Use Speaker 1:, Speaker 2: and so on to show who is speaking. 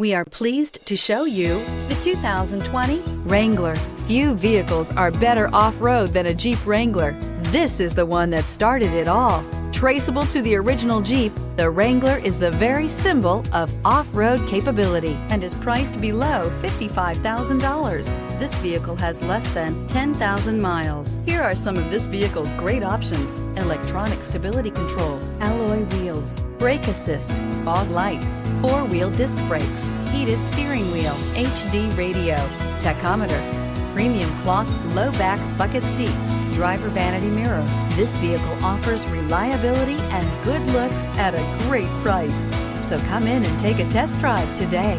Speaker 1: We are pleased to show you the 2020 Wrangler. Few vehicles are better off-road than a Jeep Wrangler. This is the one that started it all. Traceable to the original Jeep, the Wrangler is the very symbol of off-road capability and is priced below $55,000. This vehicle has less than 10,000 miles. Here are some of this vehicle's great options: electronic stability control, alloy wheels, brake assist, fog lights, four-wheel disc brakes, heated steering wheel, HD radio, tachometer, premium cloth low back bucket seats, driver vanity mirror. This vehicle offers reliability and good looks at a great price. So come in and take a test drive today.